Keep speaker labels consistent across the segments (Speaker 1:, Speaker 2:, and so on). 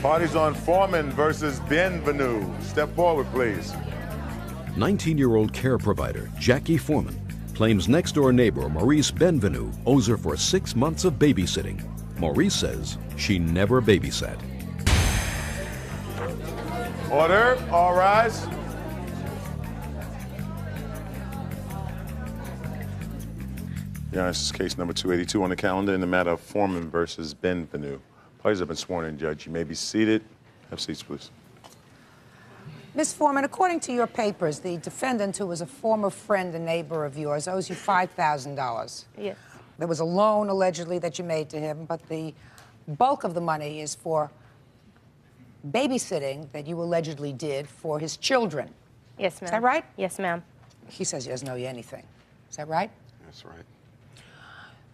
Speaker 1: Party's on Foreman versus Benvenue. Step forward, please.
Speaker 2: 19-year-old care provider Jackie Foreman claims next-door neighbor Maurice Benvenue owes her for 6 months of babysitting. Maurice says she never babysat.
Speaker 1: Order. All rise. Your Honor, this is case number 282 on the calendar in the matter of Foreman versus Benvenue. Parties have been sworn in, Judge. You may be seated. Have seats, please.
Speaker 3: Ms. Foreman, according to your papers, the defendant, who was a former friend and neighbor of yours, owes you $5,000.
Speaker 4: Yes.
Speaker 3: There was a loan, allegedly, that you made to him, but the bulk of the money is for babysitting that you allegedly did for his children.
Speaker 4: Yes, ma'am.
Speaker 3: Is that right?
Speaker 4: Yes, ma'am.
Speaker 3: He says he doesn't owe you anything. Is that right?
Speaker 5: That's right.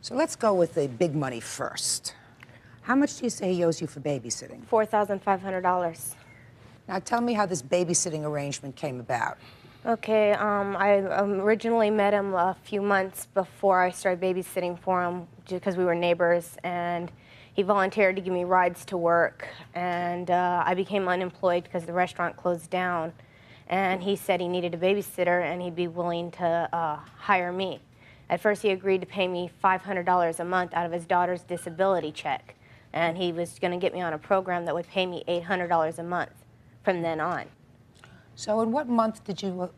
Speaker 3: So let's go with the big money first. How much do you say he owes you for babysitting?
Speaker 4: $4,500.
Speaker 3: Now tell me how this babysitting arrangement came about.
Speaker 4: Okay, I originally met him a few months before I started babysitting for him because we were neighbors, and he volunteered to give me rides to work, and I became unemployed because the restaurant closed down, and he said he needed a babysitter and he'd be willing to hire me. At first he agreed to pay me $500 a month out of his daughter's disability check, and he was going to get me on a program that would pay me $800 a month from then on.
Speaker 3: So in what month did you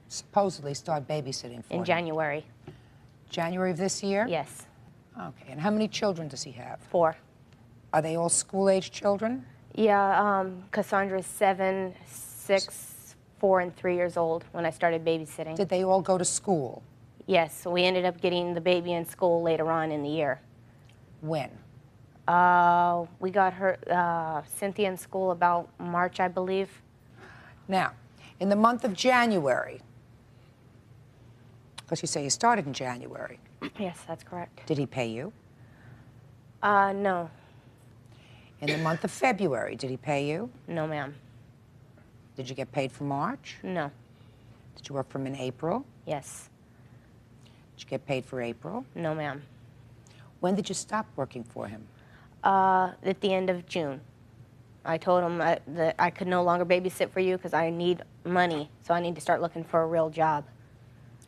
Speaker 3: supposedly start babysitting for him?
Speaker 4: In January.
Speaker 3: January of this year?
Speaker 4: Yes.
Speaker 3: Okay, and how many children does he have?
Speaker 4: 4.
Speaker 3: Are they all school-age children?
Speaker 4: Yeah, Cassandra's 7, 6, 4, and 3 years old when I started babysitting.
Speaker 3: Did they all go to school?
Speaker 4: Yes, so we ended up getting the baby in school later on in the year.
Speaker 3: When?
Speaker 4: We got her, Cynthia, in school about March, I believe.
Speaker 3: Now, in the month of January, because you say you started in January.
Speaker 4: Yes, that's correct.
Speaker 3: Did he pay you?
Speaker 4: No.
Speaker 3: In the month of February, did he pay you?
Speaker 4: No, ma'am.
Speaker 3: Did you get paid for March?
Speaker 4: No.
Speaker 3: Did you work for him in April?
Speaker 4: Yes.
Speaker 3: Did you get paid for April?
Speaker 4: No, ma'am.
Speaker 3: When did you stop working for him?
Speaker 4: At the end of June. I told him that I could no longer babysit for you because I need money, so I need to start looking for a real job.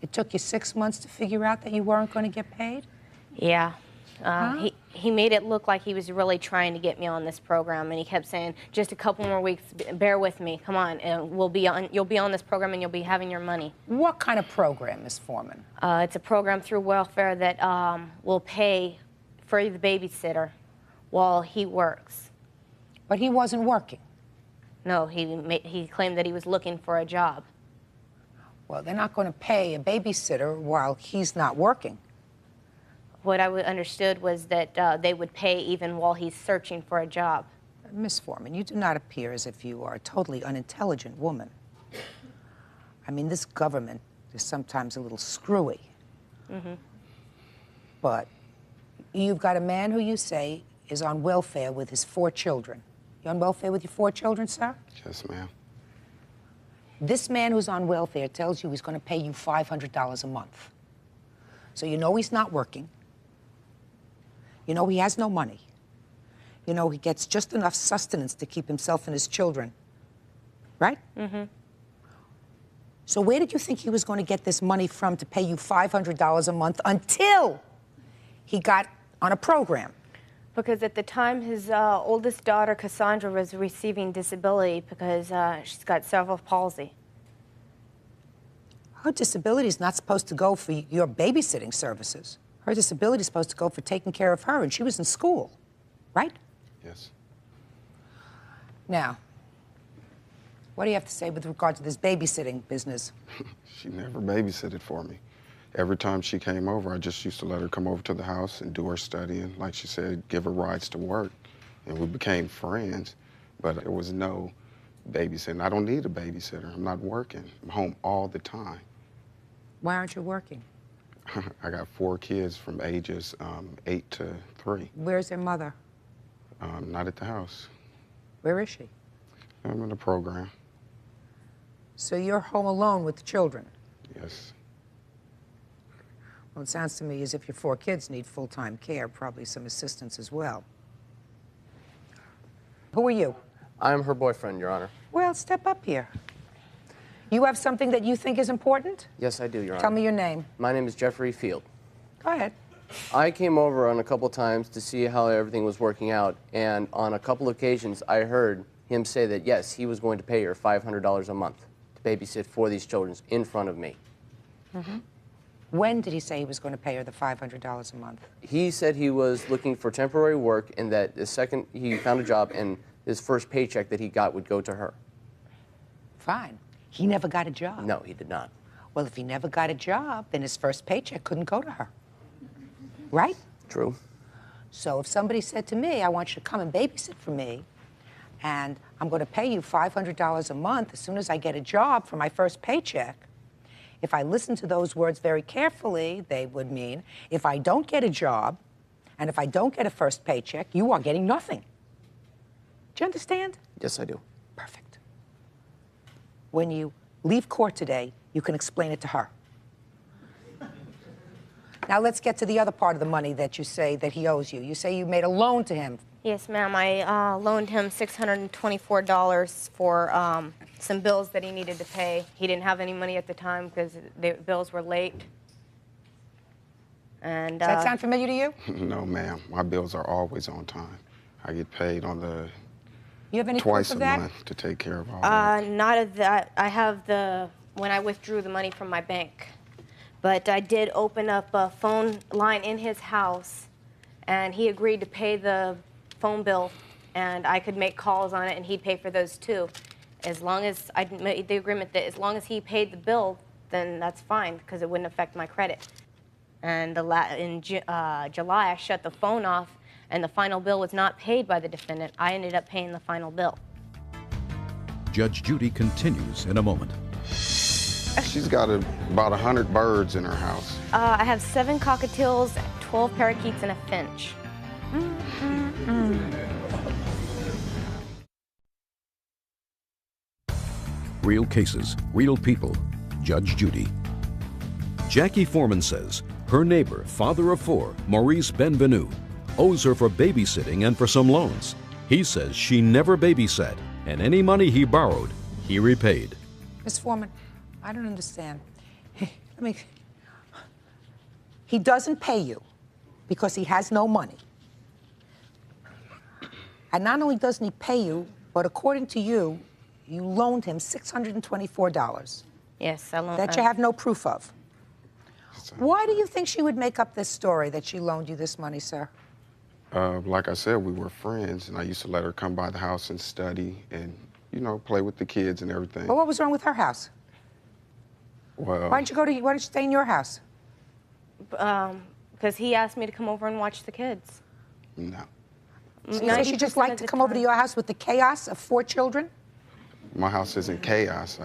Speaker 3: It took you 6 months to figure out that you weren't going to get paid?
Speaker 4: Yeah.
Speaker 3: Huh?
Speaker 4: He made it look like he was really trying to get me on this program, and he kept saying, just a couple more weeks, bear with me, come on, and you'll be on this program and you'll be having your money.
Speaker 3: What kind of program, Ms. Foreman?
Speaker 4: It's a program through welfare that will pay for the babysitter while he works.
Speaker 3: But he wasn't working.
Speaker 4: No, he claimed that he was looking for a job.
Speaker 3: Well, they're not going to pay a babysitter while he's not working.
Speaker 4: What I understood was that they would pay even while he's searching for a job.
Speaker 3: Miss Foreman, you do not appear as if you are a totally unintelligent woman. I mean, this government is sometimes a little screwy.
Speaker 4: Mm-hmm.
Speaker 3: But you've got a man who you say is on welfare with his 4 children. You on welfare with your 4 children, sir?
Speaker 5: Yes, ma'am.
Speaker 3: This man who's on welfare tells you he's going to pay you $500 a month. So you know he's not working. You know he has no money. You know he gets just enough sustenance to keep himself and his children. Right?
Speaker 4: Mm-hmm.
Speaker 3: So where did you think he was going to get this money from to pay you $500 a month until he got on a program?
Speaker 4: Because at the time, his oldest daughter, Cassandra, was receiving disability because she's got cerebral palsy.
Speaker 3: Her disability is not supposed to go for your babysitting services. Her disability is supposed to go for taking care of her, and she was in school, right?
Speaker 5: Yes.
Speaker 3: Now, what do you have to say with regard to this babysitting business?
Speaker 5: She never babysitted for me. Every time she came over, I just used to let her come over to the house and do her studying. Like she said, give her rides to work. And we became friends, but there was no babysitting. I don't need a babysitter. I'm not working. I'm home all the time.
Speaker 3: Why aren't you working?
Speaker 5: I got 4 kids from ages 8 to 3.
Speaker 3: Where's their mother?
Speaker 5: Not at the house.
Speaker 3: Where is she?
Speaker 5: I'm in a program.
Speaker 3: So you're home alone with the children?
Speaker 5: Yes.
Speaker 3: Well, it sounds to me as if your 4 kids need full-time care, probably some assistance as well. Who are you?
Speaker 6: I'm her boyfriend, Your Honor.
Speaker 3: Well, step up here. You have something that you think is important?
Speaker 6: Yes, I do, Your Honor.
Speaker 3: Tell me your name.
Speaker 6: My name is Jeffrey Field.
Speaker 3: Go ahead.
Speaker 6: I came over on a couple times to see how everything was working out, and on a couple occasions I heard him say that, yes, he was going to pay her $500 a month to babysit for these children in front of me.
Speaker 3: Mm-hmm. When did he say he was going to pay her the $500 a month?
Speaker 6: He said he was looking for temporary work and that the second he found a job and his first paycheck that he got would go to her.
Speaker 3: Fine. He never got a job.
Speaker 6: No, he did not.
Speaker 3: Well, if he never got a job, then his first paycheck couldn't go to her. Right?
Speaker 6: True.
Speaker 3: So if somebody said to me, I want you to come and babysit for me, and I'm going to pay you $500 a month as soon as I get a job for my first paycheck, if I listen to those words very carefully, they would mean if I don't get a job and if I don't get a first paycheck, you are getting nothing. Do you understand?
Speaker 6: Yes, I do.
Speaker 3: Perfect. When you leave court today, you can explain it to her. Now let's get to the other part of the money that you say that he owes you. You say you made a loan to him.
Speaker 4: Yes, ma'am. I loaned him $624 for some bills that he needed to pay. He didn't have any money at the time because the bills were late. And
Speaker 3: Does that sound familiar to you?
Speaker 5: No, ma'am. My bills are always on time. I get paid on the
Speaker 3: You have any
Speaker 5: twice
Speaker 3: proof of
Speaker 5: a
Speaker 3: that?
Speaker 5: month to take care of all that.
Speaker 4: Not of that. I have when I withdrew the money from my bank. But I did open up a phone line in his house, and he agreed to pay the phone bill, and I could make calls on it, and he'd pay for those too. As long as I made the agreement that as long as he paid the bill, then that's fine, because it wouldn't affect my credit. And in July, I shut the phone off, and the final bill was not paid by the defendant. I ended up paying the final bill.
Speaker 2: Judge Judy continues in a moment.
Speaker 5: She's got about 100 birds in her house.
Speaker 4: I have 7 cockatiels, 12 parakeets, and a finch.
Speaker 2: Real cases, real people. Judge Judy. Jackie Foreman says her neighbor, father of 4, Maurice Benvenu, owes her for babysitting and for some loans. He says she never babysat, and any money he borrowed, he repaid.
Speaker 3: Ms. Foreman, I don't understand. He doesn't pay you because he has no money. And not only doesn't he pay you, but according to you, you loaned him $624.
Speaker 4: Yes, I loaned.
Speaker 3: That you have no proof of. Why do you think she would make up this story that she loaned you this money, sir?
Speaker 5: Like I said, we were friends, and I used to let her come by the house and study and, you know, play with the kids and everything.
Speaker 3: Well, what was wrong with her house?
Speaker 5: Well,
Speaker 3: Why didn't you stay in your house?
Speaker 4: Because he asked me to come over and watch the kids.
Speaker 5: no.
Speaker 3: So she just liked to come over to your house with the chaos of 4 children?
Speaker 5: My house isn't chaos.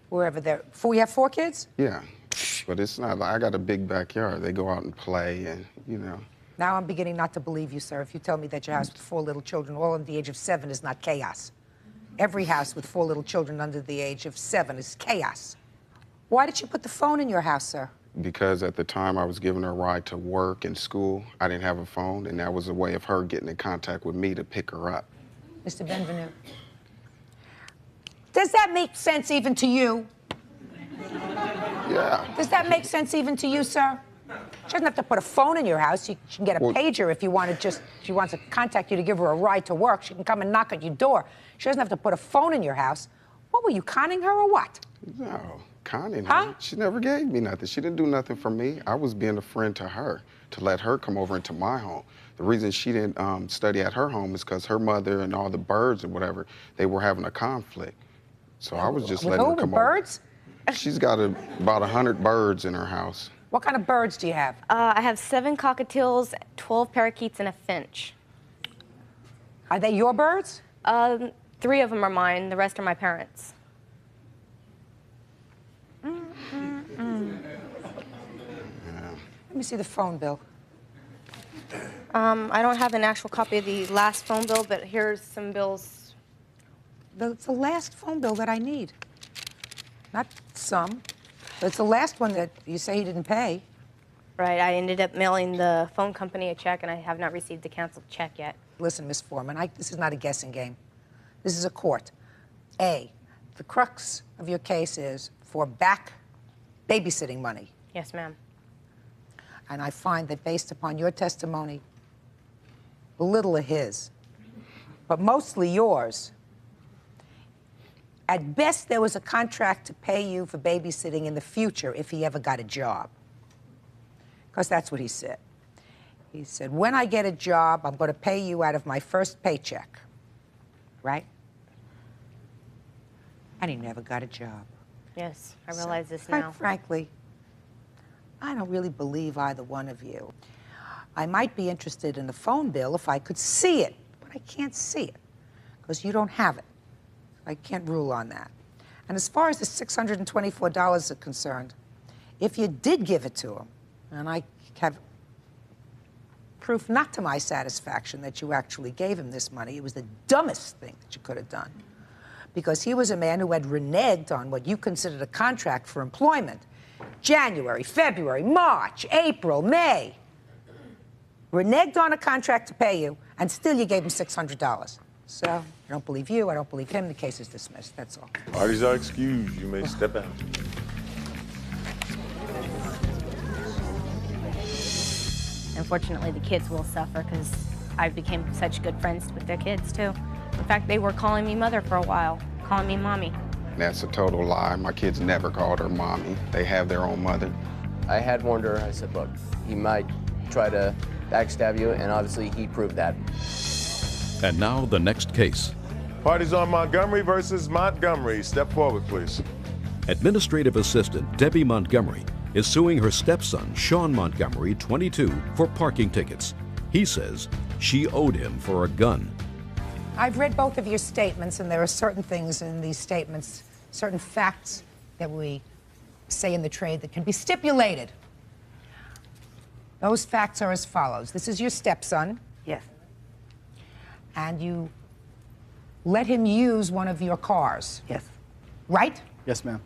Speaker 3: Wherever they're... We have 4 kids?
Speaker 5: Yeah, but it's not. I got a big backyard. They go out and play and, you know.
Speaker 3: Now I'm beginning not to believe you, sir, if you tell me that your house with 4 little children, all under the age of 7, is not chaos. Every house with 4 little children under the age of 7 is chaos. Why did you put the phone in your house, sir?
Speaker 5: Because at the time I was giving her a ride to work and school, I didn't have a phone, and that was a way of her getting in contact with me to pick her up.
Speaker 3: Mr. Benvenu, does that make sense even to you?
Speaker 5: Yeah.
Speaker 3: Does that make sense even to you, sir? She doesn't have to put a phone in your house. She can get a pager if you want to she wants to contact you to give her a ride to work. She can come and knock at your door. She doesn't have to put a phone in your house. What, were you conning her or what?
Speaker 5: No, conning her.
Speaker 3: Huh?
Speaker 5: She never gave me nothing. She didn't do nothing for me. I was being a friend to her, to let her come over into my home. The reason she didn't study at her home is because her mother and all the birds and whatever, they were having a conflict. So I was just letting her come over.
Speaker 3: Birds?
Speaker 5: She's got about 100 birds in her house.
Speaker 3: What kind of birds do you have?
Speaker 4: I have 7 cockatiels, 12 parakeets, and a finch.
Speaker 3: Are they your birds?
Speaker 4: 3 of them are mine. The rest are my parents.
Speaker 3: Let me see the phone bill.
Speaker 4: I don't have an actual copy of the last phone bill, but here's some bills.
Speaker 3: It's the last phone bill that I need. Not some. But it's the last one that you say he didn't pay.
Speaker 4: Right, I ended up mailing the phone company a check, and I have not received the canceled check yet.
Speaker 3: Listen, Miss Foreman, this is not a guessing game. This is a court. A, the crux of your case is for back babysitting money.
Speaker 4: Yes, ma'am.
Speaker 3: And I find that based upon your testimony, a little of his, but mostly yours. At best, there was a contract to pay you for babysitting in the future if he ever got a job. Because that's what he said. He said, when I get a job, I'm going to pay you out of my first paycheck. Right? And he never got a job.
Speaker 4: Yes, I realize this
Speaker 3: Quite
Speaker 4: now.
Speaker 3: frankly, I don't really believe either one of you. I might be interested in the phone bill if I could see it, but I can't see it because you don't have it. I can't rule on that. And as far as the $624 are concerned, if you did give it to him, and I have proof not to my satisfaction that you actually gave him this money, it was the dumbest thing that you could have done. Because he was a man who had reneged on what you considered a contract for employment. January, February, March, April, May. Reneged on a contract to pay you, and still you gave him $600. So, I don't believe you, I don't believe him, the case is dismissed, that's all.
Speaker 1: Parties are excused. You may step out.
Speaker 4: Unfortunately, the kids will suffer because I became such good friends with their kids, too. In fact, they were calling me mother for a while, calling me mommy.
Speaker 5: That's a total lie. My kids never called her mommy. They have their own mother.
Speaker 6: I had warned her. I said, look, he might try to backstab you, and obviously he proved that.
Speaker 2: And now the next case.
Speaker 1: Parties on Montgomery versus Montgomery. Step forward, please.
Speaker 2: Administrative assistant Debbie Montgomery is suing her stepson, Sean Montgomery, 22, for parking tickets. He says she owed him for a gun.
Speaker 3: I've read both of your statements, and there are certain things in these statements, certain facts that we say in the trade that can be stipulated. Those facts are as follows. This is your stepson.
Speaker 7: Yes.
Speaker 3: And you let him use one of your cars.
Speaker 7: Yes.
Speaker 3: Right?
Speaker 8: Yes, ma'am.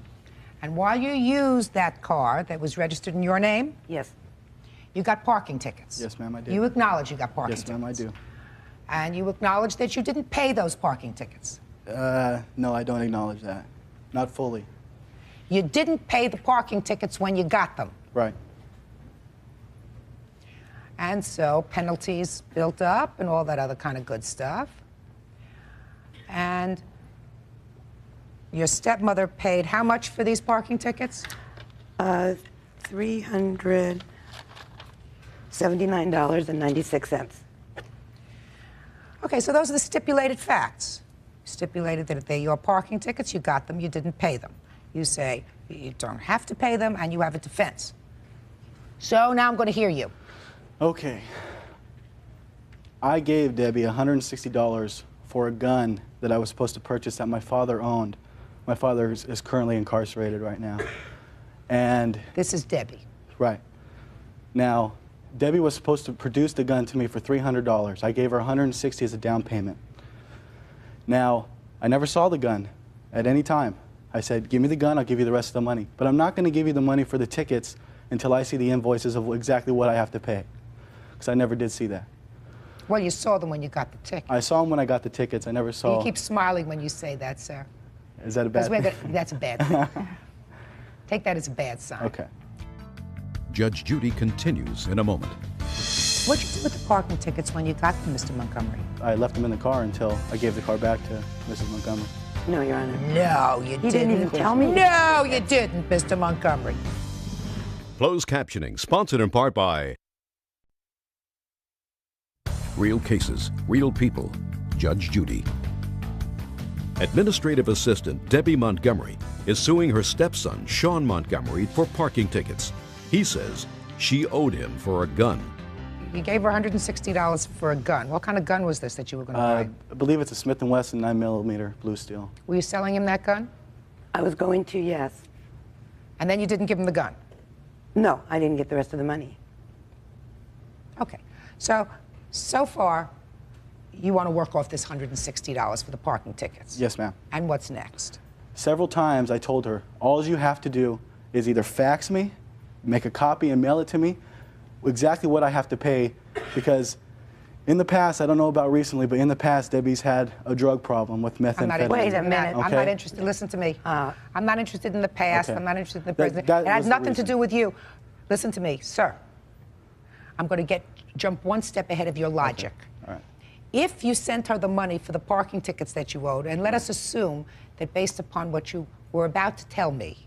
Speaker 3: And while you used that car that was registered in your name,
Speaker 7: Yes.
Speaker 3: you got parking tickets.
Speaker 8: Yes, ma'am, I did.
Speaker 3: You acknowledge you got parking
Speaker 8: Yes,
Speaker 3: tickets.
Speaker 8: ma'am, I do.
Speaker 3: And you acknowledge that you didn't pay those parking tickets.
Speaker 8: No, I don't acknowledge that. Not fully.
Speaker 3: You didn't pay the parking tickets when you got them.
Speaker 8: Right.
Speaker 3: And so penalties built up and all that other kind of good stuff. And your stepmother paid how much for these parking tickets?
Speaker 7: $379.96.
Speaker 3: Okay, so those are the stipulated facts. Stipulated that if they're your parking tickets, you got them, you didn't pay them. You say you don't have to pay them, and you have a defense. So now I'm going to hear you.
Speaker 8: Okay. I gave Debbie $160 for a gun that I was supposed to purchase that my father owned. My father is currently incarcerated right now. And,
Speaker 3: This is Debbie.
Speaker 8: right. Now, Debbie was supposed to produce the gun to me for $300. I gave her $160 as a down payment. Now, I never saw the gun at any time. I said, give me the gun, I'll give you the rest of the money. But I'm not going to give you the money for the tickets until I see the invoices of exactly what I have to pay. Because I never did see that.
Speaker 3: Well, you saw them when you got the ticket.
Speaker 8: I saw them when I got the tickets. I never saw...
Speaker 3: You keep smiling when you say that, sir.
Speaker 8: Is that a bad thing?
Speaker 3: That's a bad thing. Take that as a bad sign.
Speaker 8: Okay.
Speaker 2: Judge Judy continues in a moment.
Speaker 3: What'd you do with the parking tickets when you got them, Mr. Montgomery?
Speaker 8: I left them in the car until I gave the car back to Mrs. Montgomery.
Speaker 7: No, Your Honor.
Speaker 3: No, you didn't.
Speaker 7: He didn't even tell me.
Speaker 3: No, you didn't, Mr. Montgomery.
Speaker 2: Closed captioning, sponsored in part by Real Cases, Real People, Judge Judy. Administrative assistant Debbie Montgomery is suing her stepson, Sean Montgomery, for parking tickets. He says she owed him for a gun.
Speaker 3: You gave her $160 for a gun. What kind of gun was this that you were going to buy?
Speaker 8: I believe it's a Smith & Wesson 9mm blue steel.
Speaker 3: Were you selling him that gun?
Speaker 7: I was going to, yes.
Speaker 3: And then you didn't give him the gun?
Speaker 7: No, I didn't get the rest of the money.
Speaker 3: Okay. So far, you want to work off this $160 for the parking tickets?
Speaker 8: Yes, ma'am.
Speaker 3: And what's next?
Speaker 8: Several times I told her, all you have to do is either fax me, make a copy and mail it to me, exactly what I have to pay, because In the past, I don't know about recently, but in the past, Debbie's had a drug problem with
Speaker 3: I'm not
Speaker 8: methamphetamine.
Speaker 3: interested
Speaker 7: Wait a
Speaker 3: in that.
Speaker 7: minute.
Speaker 3: I'm
Speaker 8: Okay.
Speaker 3: not interested. Listen to me. I'm not interested in the past.
Speaker 8: Okay.
Speaker 3: I'm not interested in the
Speaker 8: That-
Speaker 3: present.
Speaker 8: that
Speaker 3: It has
Speaker 8: was the
Speaker 3: nothing to
Speaker 8: reason.
Speaker 3: do with you. Listen to me, sir. I'm going to jump one step ahead of your logic.
Speaker 8: All right.
Speaker 3: If you sent her the money for the parking tickets that you owed, and let us assume that based upon what you were about to tell me,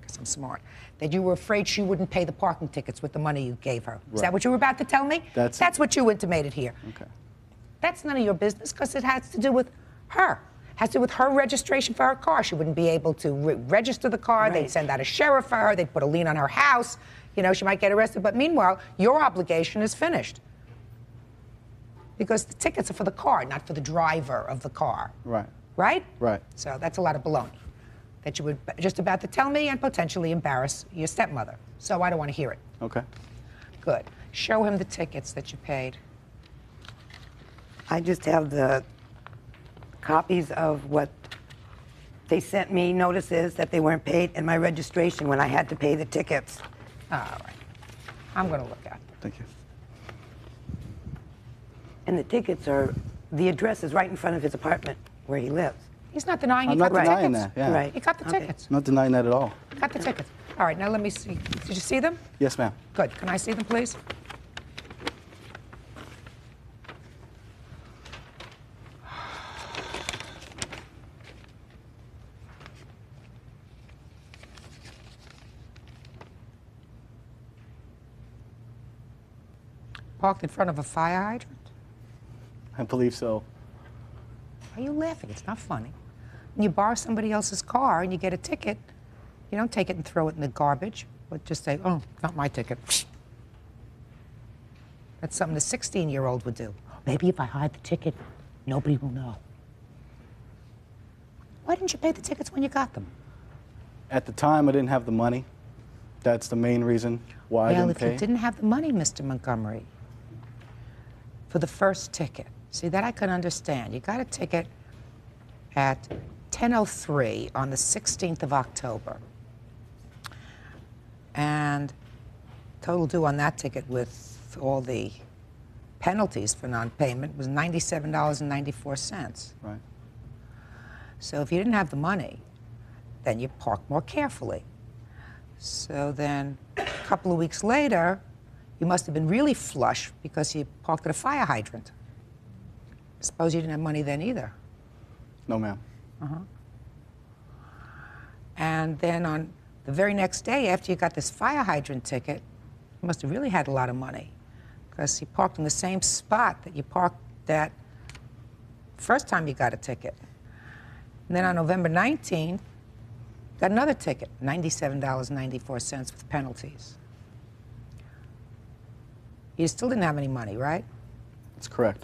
Speaker 3: because I'm smart, that you were afraid she wouldn't pay the parking tickets with the money you gave her. Is that
Speaker 8: Right.
Speaker 3: what you were about to tell me?
Speaker 8: That's
Speaker 3: what you intimated here.
Speaker 8: Okay.
Speaker 3: That's none of your business because it has to do with her. Has to do with her registration for her car. She wouldn't be able to register the car. They'd
Speaker 7: Right.
Speaker 3: send out a sheriff for her. They'd put a lien on her house. You know, she might get arrested. But meanwhile, your obligation is finished. Because the tickets are for the car, not for the driver of the car.
Speaker 8: Right.
Speaker 3: Right?
Speaker 8: Right.
Speaker 3: So that's a lot of baloney that you were just about to tell me and potentially embarrass your stepmother. So I don't want to hear it.
Speaker 8: Okay.
Speaker 3: Good. Show him the tickets that you paid.
Speaker 7: I just have the copies of what they sent me, notices that they weren't paid, and my registration when I had to pay the tickets.
Speaker 3: All right. I'm going to look at it.
Speaker 8: Thank you.
Speaker 7: And the tickets are, the address is right in front of his apartment where he lives.
Speaker 3: He's not denying
Speaker 8: I'm
Speaker 3: he
Speaker 8: not
Speaker 3: got the
Speaker 8: denying
Speaker 3: tickets.
Speaker 8: that, yeah.
Speaker 7: Right.
Speaker 3: He got the
Speaker 7: Okay.
Speaker 3: tickets.
Speaker 8: I'm not denying that at all.
Speaker 3: Got the tickets. All right, now let me see. Did you see them?
Speaker 8: Yes, ma'am.
Speaker 3: Good. Can I see them, please? Parked in front of a fire hydrant?
Speaker 8: I believe so.
Speaker 3: Why are you laughing? It's not funny. When you borrow somebody else's car and you get a ticket, you don't take it and throw it in the garbage, but just say, oh, not my ticket. That's something a 16-year-old would do. Maybe if I hide the ticket, nobody will know. Why didn't you pay the tickets when you got them?
Speaker 8: At the time, I didn't have the money. That's the main reason why I
Speaker 3: Well,
Speaker 8: didn't
Speaker 3: if
Speaker 8: pay.
Speaker 3: you didn't have the money, Mr. Montgomery, for the first ticket, see, that I can understand. You got a ticket at 10:03 on the 16th of October. And total due on that ticket with all the penalties for non-payment was $97.94.
Speaker 8: Right.
Speaker 3: So if you didn't have the money, then you park more carefully. So then a couple of weeks later, you must have been really flush because you parked at a fire hydrant. Suppose you didn't have money then either.
Speaker 8: No, ma'am.
Speaker 3: And then on the very next day after you got this fire hydrant ticket, you must have really had a lot of money because you parked in the same spot that you parked that first time you got a ticket. And then on November 19th, got another ticket, $97.94 with penalties. You still didn't have any money, right?
Speaker 8: That's correct.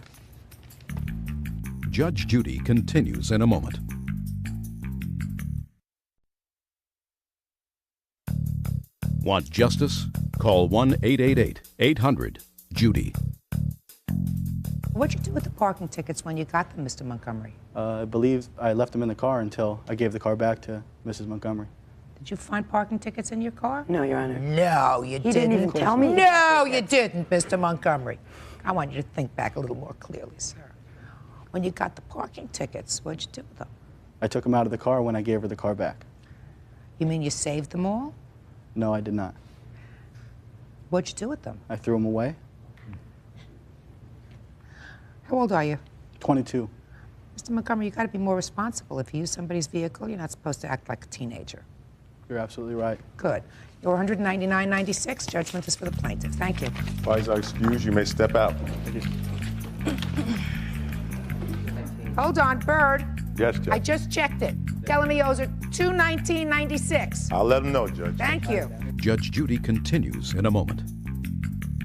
Speaker 2: Judge Judy continues in a moment. Want justice? Call 1-888-800-JUDY.
Speaker 3: What'd you do with the parking tickets when you got them, Mr. Montgomery?
Speaker 8: I believe I left them in the car until I gave the car back to Mrs. Montgomery.
Speaker 3: Did you find parking tickets in your car?
Speaker 7: No, Your Honor.
Speaker 3: No, you
Speaker 7: He
Speaker 3: didn't.
Speaker 7: didn't even tell me.
Speaker 3: No, you didn't, Mr. Montgomery. I want you to think back a little more clearly, sir. When you got the parking tickets, what'd you do with them?
Speaker 8: I took them out of the car when I gave her the car back.
Speaker 3: You mean you saved them all?
Speaker 8: No, I did not.
Speaker 3: What'd you do with them?
Speaker 8: I threw them away.
Speaker 3: How old are you?
Speaker 8: 22.
Speaker 3: Mr. Montgomery, you got to be more responsible. If you use somebody's vehicle, you're not supposed to act like a teenager.
Speaker 8: You're absolutely right.
Speaker 3: Good. You're $199.96. Judgment is for the plaintiff. Thank you.
Speaker 1: Parties are excused. You may step out.
Speaker 8: Thank you.
Speaker 3: Hold on, Bird.
Speaker 1: Yes, Judge.
Speaker 3: I just checked it. Telling me owes are $219.96.
Speaker 1: I'll let him know, Judge.
Speaker 3: Thank you.
Speaker 2: Judge Judy continues in a moment.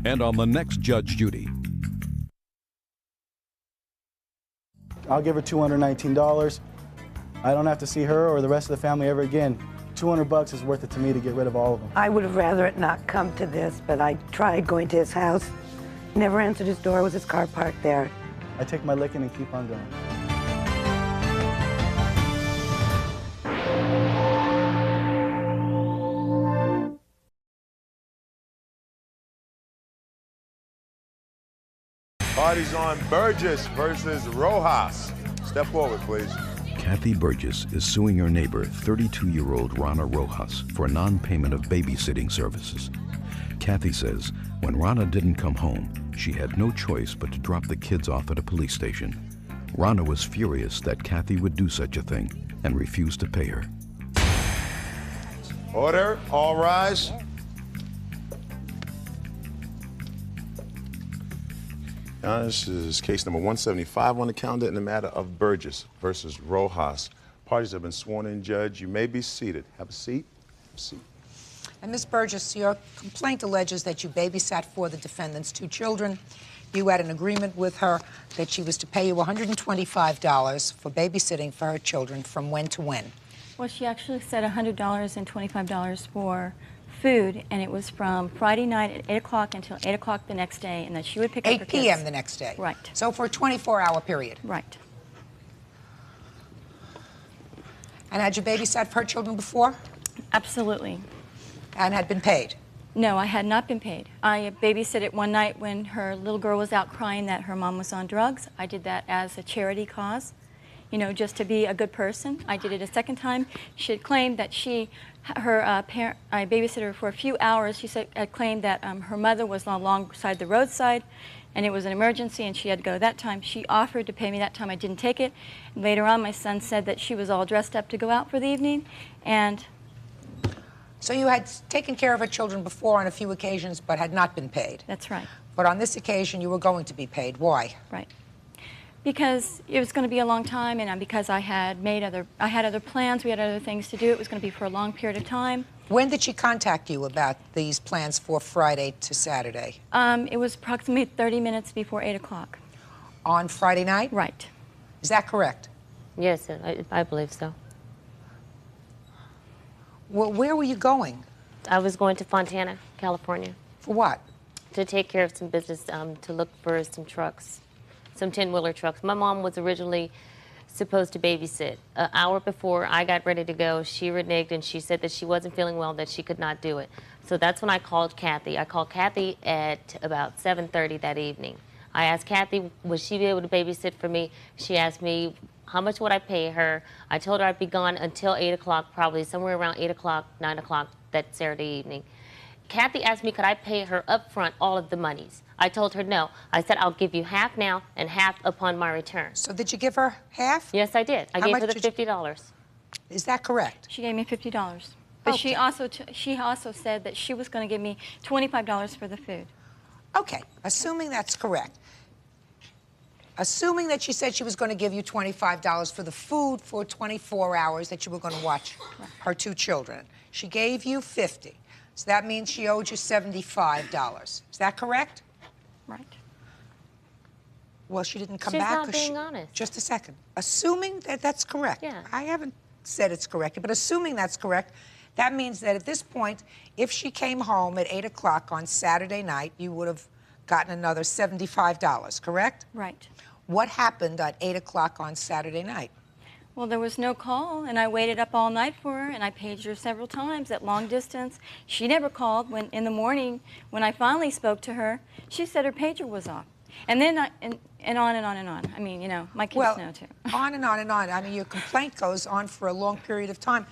Speaker 2: And on the next Judge Judy,
Speaker 8: I'll give her $219. I don't have to see her or the rest of the family ever again. $200 is worth it to me to get rid of all of them.
Speaker 7: I would have rather it not come to this, but I tried going to his house. Never answered his door. Was his car parked there?
Speaker 8: I take my licking and keep on going.
Speaker 1: Party's on Burgess versus Rojas. Step forward, please.
Speaker 2: Kathy Burgess is suing her neighbor, 32-year-old Rana Rojas, for non-payment of babysitting services. Kathy says when Rana didn't come home, she had no choice but to drop the kids off at a police station. Rana was furious that Kathy would do such a thing and refused to pay her.
Speaker 1: Order, all rise. Now, this is case number 175 on the calendar in the matter of Burgess versus Rojas. Parties have been sworn in, Judge. You may be seated. Have a seat. Have a seat.
Speaker 3: And Ms. Burgess, your complaint alleges that you babysat for the defendant's 2 children. You had an agreement with her that she was to pay you $125 for babysitting for her children from when to when?
Speaker 9: Well, she actually said $100 and $25 for food, and it was from Friday night at 8 o'clock until 8 o'clock the next day, and that she would pick up her
Speaker 3: 8
Speaker 9: kids.
Speaker 3: p.m. the next day?
Speaker 9: Right.
Speaker 3: So for a 24-hour period?
Speaker 9: Right.
Speaker 3: And had you babysat for her children before?
Speaker 9: Absolutely.
Speaker 3: And had been paid?
Speaker 9: No, I had not been paid. I babysitted one night when her little girl was out crying that her mom was on drugs. I did that as a charity cause, you know, just to be a good person. I did it a second time. She had claimed that I babysitted her for a few hours. She had claimed that her mother was alongside the roadside and it was an emergency and she had to go that time. She offered to pay me that time. I didn't take it. And later on, my son said that she was all dressed up to go out for the evening, and
Speaker 3: so you had taken care of her children before on a few occasions, but had not been paid?
Speaker 9: That's right.
Speaker 3: But on this occasion, you were going to be paid. Why?
Speaker 9: Right. Because it was going to be a long time, and because I had other plans. We had other things to do. It was going to be for a long period of time.
Speaker 3: When did she contact you about these plans for Friday to Saturday?
Speaker 9: It was approximately 30 minutes before 8 o'clock.
Speaker 3: On Friday night?
Speaker 9: Right.
Speaker 3: Is that correct?
Speaker 10: Yes, I believe so.
Speaker 3: Well, where were you going?
Speaker 10: I was going to Fontana, California.
Speaker 3: For what?
Speaker 10: To take care of some business, to look for some trucks, some 10-wheeler trucks. My mom was originally supposed to babysit. An hour before I got ready to go, she reneged and she said that she wasn't feeling well, that she could not do it. So that's when I called Kathy. I called Kathy at about 7:30 that evening. I asked Kathy, would she be able to babysit for me? She asked me, how much would I pay her? I told her I'd be gone until 8 o'clock, probably somewhere around 8 o'clock, 9 o'clock that Saturday evening. Kathy asked me, could I pay her up front all of the monies? I told her no. I said, I'll give you half now and half upon my return.
Speaker 3: So did you give her half?
Speaker 10: Yes, I did. I gave her the $50.
Speaker 3: Is that correct?
Speaker 9: She gave me $50. But
Speaker 3: Okay.
Speaker 9: she also said that she was going to give me $25 for the food.
Speaker 3: Okay, assuming that's correct. Assuming that she said she was going to give you $25 for the food for 24 hours that you were going to watch her 2 children. She gave you $50. So that means she owed you $75. Is that correct?
Speaker 9: Right.
Speaker 3: Well, she didn't come
Speaker 10: She's
Speaker 3: back.
Speaker 10: not being honest.
Speaker 3: Just a second. Assuming that that's correct.
Speaker 10: Yeah.
Speaker 3: I haven't said it's correct, but assuming that's correct, that means that at this point, if she came home at 8 o'clock on Saturday night, you would have gotten another $75, correct?
Speaker 9: Right.
Speaker 3: What happened at 8 o'clock on Saturday night?
Speaker 9: Well, there was no call, and I waited up all night for her, and I paged her several times at long distance. She never called. When in the morning, when I finally spoke to her, she said her pager was off. And then and on and on and on. I mean, you know, my kids know too.
Speaker 3: On and on and on. I mean, your complaint goes on for a long period of time.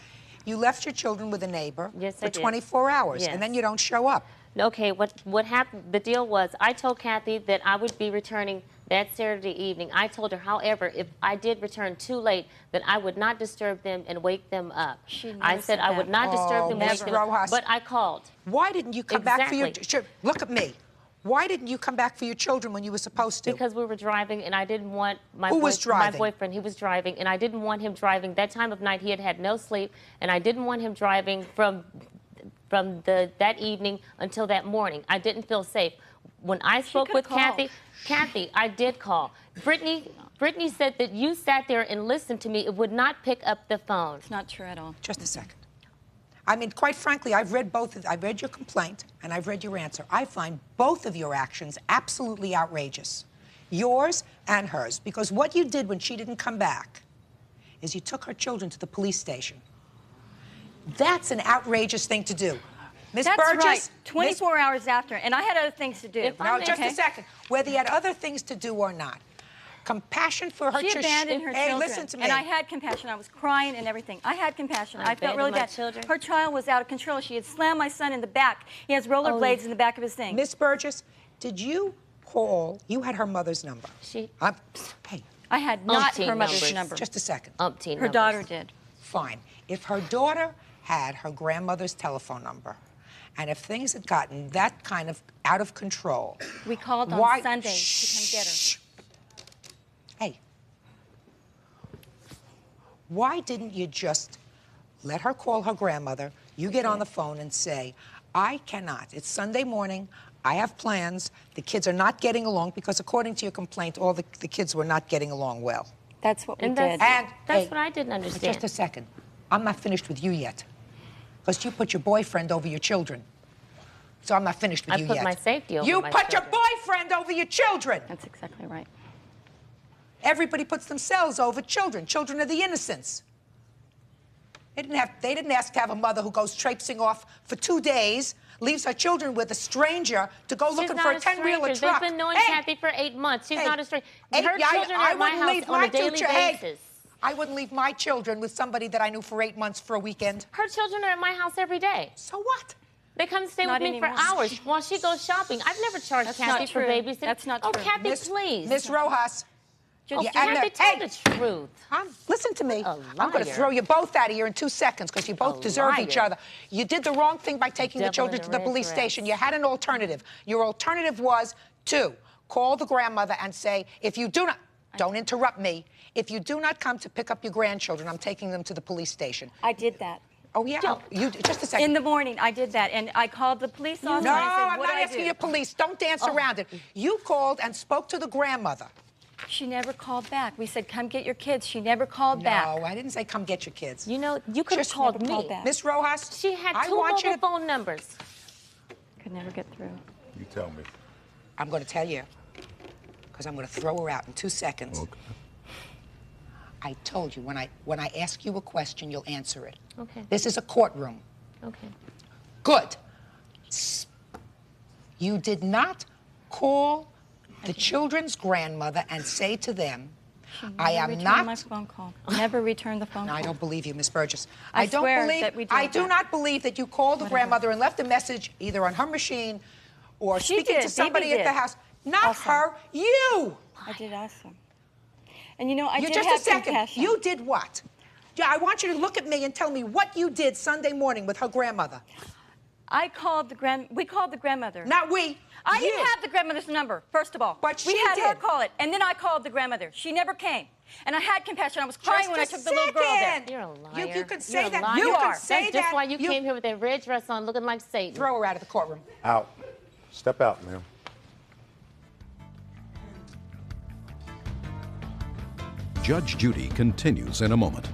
Speaker 3: You left your children with a neighbor
Speaker 10: Yes,
Speaker 3: for
Speaker 10: I did.
Speaker 3: 24 hours,
Speaker 10: Yes.
Speaker 3: and then you don't show up.
Speaker 10: Okay, what happened, the deal was, I told Kathy that I would be returning that Saturday evening. I told her, however, if I did return too late, that I would not disturb them and wake them up.
Speaker 9: She never
Speaker 10: I said
Speaker 9: said
Speaker 10: I would
Speaker 9: that.
Speaker 10: not disturb them and wake
Speaker 3: Ms.
Speaker 10: them up,
Speaker 3: Rojas.
Speaker 10: but I called.
Speaker 3: Why didn't you come back for your...
Speaker 10: Exactly.
Speaker 3: Sure, look at me. Why didn't you come back for your children when you were supposed to?
Speaker 10: Because we were driving, and I didn't want my
Speaker 3: Who was driving?
Speaker 10: my boyfriend. He was driving, and I didn't want him driving. That time of night, he had had no sleep, and I didn't want him driving from that evening until that morning. I didn't feel safe. When I spoke with Kathy, I did call. Brittany said that you sat there and listened to me. It would not pick up the phone.
Speaker 9: It's not true at all.
Speaker 3: Just a second. I mean, quite frankly, I've read I've read your complaint, and I've read your answer. I find both of your actions absolutely outrageous. Yours and hers. Because what you did when she didn't come back is you took her children to the police station. That's an outrageous thing to do. Miss
Speaker 9: That's
Speaker 3: Burgess?
Speaker 9: right. 24 hours after, and I had other things to do.
Speaker 10: If
Speaker 3: No,
Speaker 10: I
Speaker 3: just
Speaker 10: may-
Speaker 3: a second. Whether you had other things to do or not, compassion for her
Speaker 9: She
Speaker 3: children.
Speaker 9: abandoned her
Speaker 3: Hey,
Speaker 9: children.
Speaker 3: listen to me.
Speaker 9: And I had compassion. I was crying and everything. I had compassion. I felt really
Speaker 10: abandoned my
Speaker 9: bad.
Speaker 10: children?
Speaker 9: Her child was out of control. She had slammed my son in the back. He has rollerblades in the back of his thing.
Speaker 3: Miss Burgess, did you call? You had her mother's number.
Speaker 10: She-
Speaker 3: Hey,
Speaker 9: I had not
Speaker 10: Umpteen
Speaker 9: her mother's
Speaker 10: numbers.
Speaker 9: number.
Speaker 3: just a second.
Speaker 10: Umpteen
Speaker 9: Her
Speaker 10: numbers.
Speaker 9: daughter did.
Speaker 3: Fine. If her daughter had her grandmother's telephone number, and if things had gotten that kind of out of control,
Speaker 9: We called on
Speaker 3: why-
Speaker 9: Sunday to come get her.
Speaker 3: Shh. Hey, why didn't you just let her call her grandmother? You get on the phone and say, I cannot. It's Sunday morning. I have plans. The kids are not getting along because, according to your complaint, all the kids were not getting along well.
Speaker 9: That's what we
Speaker 10: And
Speaker 9: did.
Speaker 10: that's-
Speaker 3: And
Speaker 10: That's
Speaker 3: hey,
Speaker 10: what I didn't understand.
Speaker 3: Just a second. I'm not finished with you yet. Because you put your boyfriend over your children. So I'm not finished with
Speaker 10: I
Speaker 3: you
Speaker 10: put
Speaker 3: yet.
Speaker 10: my safety over
Speaker 3: You
Speaker 10: my
Speaker 3: put your
Speaker 10: children.
Speaker 3: boyfriend over your children.
Speaker 9: That's exactly right.
Speaker 3: Everybody puts themselves over children. Children are the innocents. They didn't ask to have a mother who goes traipsing off for 2 days, leaves her children with a stranger to go
Speaker 10: She's
Speaker 3: looking
Speaker 10: not
Speaker 3: for a 10-wheeler
Speaker 10: stranger.
Speaker 3: truck.
Speaker 10: They've been knowing
Speaker 3: Hey!
Speaker 10: Kathy for 8 months. She's
Speaker 3: Hey,
Speaker 10: not a stranger.
Speaker 3: hey,
Speaker 10: Her
Speaker 3: yeah,
Speaker 10: children
Speaker 3: I
Speaker 10: are at my
Speaker 3: wouldn't
Speaker 10: house
Speaker 3: leave
Speaker 10: on
Speaker 3: my
Speaker 10: a daily
Speaker 3: hey,
Speaker 10: basis.
Speaker 3: I wouldn't leave my children with somebody that I knew for 8 months for a weekend.
Speaker 10: Her children are at my house every day.
Speaker 3: So what?
Speaker 10: They come stay
Speaker 9: Not
Speaker 10: with me for
Speaker 9: anymore.
Speaker 10: hours while she goes shopping. I've never charged
Speaker 9: That's
Speaker 10: Kathy
Speaker 9: not
Speaker 10: for
Speaker 9: true.
Speaker 10: babysitting.
Speaker 9: That's not
Speaker 10: Oh,
Speaker 9: true.
Speaker 10: Kathy, please.
Speaker 3: Miss Rojas.
Speaker 10: Oh,
Speaker 3: Yeah,
Speaker 10: Kathy,
Speaker 3: and,
Speaker 10: tell
Speaker 3: hey.
Speaker 10: the truth.
Speaker 3: Listen to me.
Speaker 10: A
Speaker 3: I'm going to
Speaker 10: liar.
Speaker 3: throw you both out of here in 2 seconds because you both
Speaker 10: A
Speaker 3: deserve each
Speaker 10: liar.
Speaker 3: other. You did the wrong thing by taking the
Speaker 10: Devil
Speaker 3: children
Speaker 10: in
Speaker 3: to
Speaker 10: a
Speaker 3: the
Speaker 10: red
Speaker 3: police
Speaker 10: dress.
Speaker 3: station. You had an alternative. Your alternative was to call the grandmother and say, if you do not, don't interrupt me. If you do not come to pick up your grandchildren, I'm taking them to the police station.
Speaker 9: I did that.
Speaker 3: Oh, yeah? You, just a second.
Speaker 9: In the morning, I did that, and I called the police officer.
Speaker 3: No,
Speaker 9: and I said,
Speaker 3: I'm
Speaker 9: what
Speaker 3: not
Speaker 9: do I
Speaker 3: asking
Speaker 9: do?
Speaker 3: you police. Don't dance around it. You called and spoke to the grandmother.
Speaker 9: She never called back. We said, come get your kids. She never called back.
Speaker 3: No, I didn't say come get your kids.
Speaker 10: You know, you could have
Speaker 3: Just
Speaker 10: called
Speaker 9: never
Speaker 10: me.
Speaker 9: called back.
Speaker 3: Miss Rojas,
Speaker 10: She had
Speaker 3: I
Speaker 10: 2
Speaker 3: want you
Speaker 10: mobile
Speaker 3: to...
Speaker 10: phone numbers.
Speaker 9: Could never get through.
Speaker 1: You tell me.
Speaker 3: I'm going to tell you, because I'm going to throw her out in 2 seconds.
Speaker 1: Okay.
Speaker 3: I told you, when I ask you a question, you'll answer it.
Speaker 10: Okay.
Speaker 3: This is a courtroom.
Speaker 10: Okay.
Speaker 3: Good. You did not call the children's grandmother and say to them, I am
Speaker 9: Returned
Speaker 3: not...
Speaker 9: my phone call. Never returned the phone
Speaker 3: No,
Speaker 9: call.
Speaker 3: I don't believe you, Miss Burgess.
Speaker 9: I
Speaker 3: don't
Speaker 9: swear
Speaker 3: believe,
Speaker 9: that we did
Speaker 3: I do
Speaker 9: that.
Speaker 3: not believe that you called the grandmother and left a message either on her machine or
Speaker 9: She
Speaker 3: speaking
Speaker 9: did.
Speaker 3: to somebody
Speaker 9: Baby
Speaker 3: at the
Speaker 9: did.
Speaker 3: house. Not
Speaker 9: Also.
Speaker 3: her, you!
Speaker 9: I did also. And you know, I
Speaker 3: You
Speaker 9: did
Speaker 3: just
Speaker 9: have
Speaker 3: a second.
Speaker 9: compassion.
Speaker 3: You did what? Yeah, I want you to look at me and tell me what you did Sunday morning with her grandmother.
Speaker 9: we called the grandmother.
Speaker 3: Not we.
Speaker 9: I
Speaker 3: you.
Speaker 9: didn't have the grandmother's number, first of all.
Speaker 3: But
Speaker 9: we
Speaker 3: she
Speaker 9: had her
Speaker 3: did.
Speaker 9: call it, and then I called the grandmother. She never came. And I had compassion. I was crying
Speaker 3: Just
Speaker 9: when
Speaker 3: a
Speaker 9: I took the little girl there.
Speaker 3: second.
Speaker 10: You're a liar.
Speaker 3: You can say
Speaker 10: You're a
Speaker 3: that.
Speaker 10: liar.
Speaker 3: You can say
Speaker 10: That's
Speaker 3: that.
Speaker 10: just why you came here with that red dress on looking like Satan.
Speaker 3: Throw her out of the courtroom.
Speaker 1: Out. Step out, ma'am.
Speaker 2: Judge Judy continues in a moment.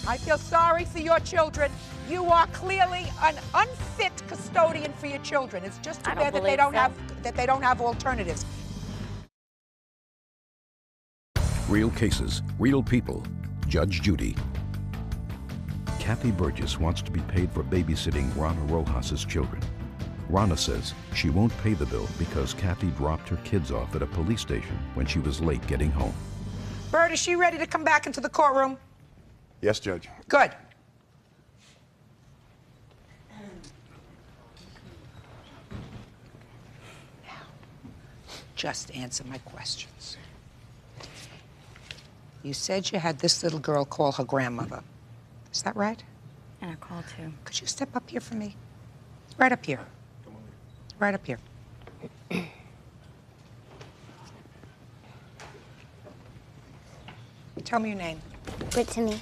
Speaker 3: I feel sorry for your children. You are clearly an unfit custodian for your children. It's just too
Speaker 10: I don't
Speaker 3: bad that they
Speaker 10: believe
Speaker 3: don't
Speaker 10: so.
Speaker 3: have alternatives.
Speaker 2: Real cases, real people. Judge Judy. Kathy Burgess wants to be paid for babysitting Rana Rojas's children. Rana says she won't pay the bill because Kathy dropped her kids off at a police station when she was late getting home.
Speaker 3: Bert, is she ready to come back into the courtroom?
Speaker 1: Yes, Judge.
Speaker 3: Good. Now, just answer my questions. You said you had this little girl call her grandmother. Is that right?
Speaker 9: And I called too.
Speaker 3: Could you step up here for me? Right up here. Right up here. Tell me your name.
Speaker 11: Brittany,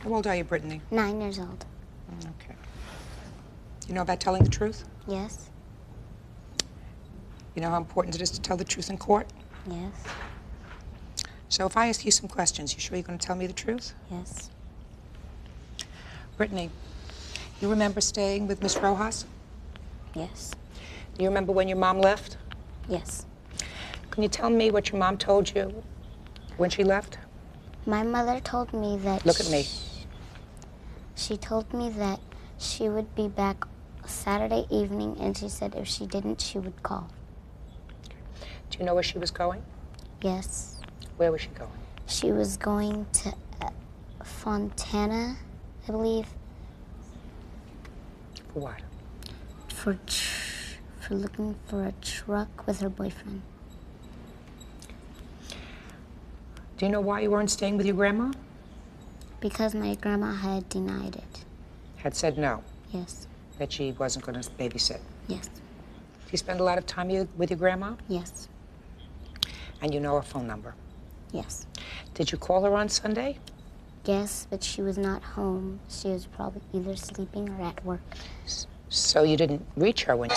Speaker 3: How old are you, Brittany?
Speaker 11: 9 years old.
Speaker 3: Okay. You know about telling the truth?
Speaker 11: Yes,
Speaker 3: You know how important it is to tell the truth in court?
Speaker 11: yes,
Speaker 3: So if I ask you some questions, you sure you're going to tell me the truth?
Speaker 11: yes,
Speaker 3: Brittany, you remember staying with Miss Rojas?
Speaker 11: yes,
Speaker 3: You remember when your mom left?
Speaker 11: yes.
Speaker 3: Can you tell me what your mom told you when she left?
Speaker 11: My mother told me that.
Speaker 3: Look at me.
Speaker 11: She told me that she would be back Saturday evening, and she said if she didn't, she would call.
Speaker 3: Do you know where she was going?
Speaker 11: Yes.
Speaker 3: Where was she going?
Speaker 11: She was going to Fontana, I believe.
Speaker 3: For what?
Speaker 11: For looking for a truck with her boyfriend.
Speaker 3: Do you know why you weren't staying with your grandma?
Speaker 11: Because my grandma had denied it.
Speaker 3: Had said no,
Speaker 11: Yes.
Speaker 3: that she wasn't going to babysit.
Speaker 11: Yes.
Speaker 3: Do you spend a lot of time with your grandma?
Speaker 11: Yes.
Speaker 3: And you know her phone number?
Speaker 11: Yes.
Speaker 3: Did you call her on Sunday?
Speaker 11: Yes, but she was not home. She was probably either sleeping or at work.
Speaker 3: So you didn't reach her when...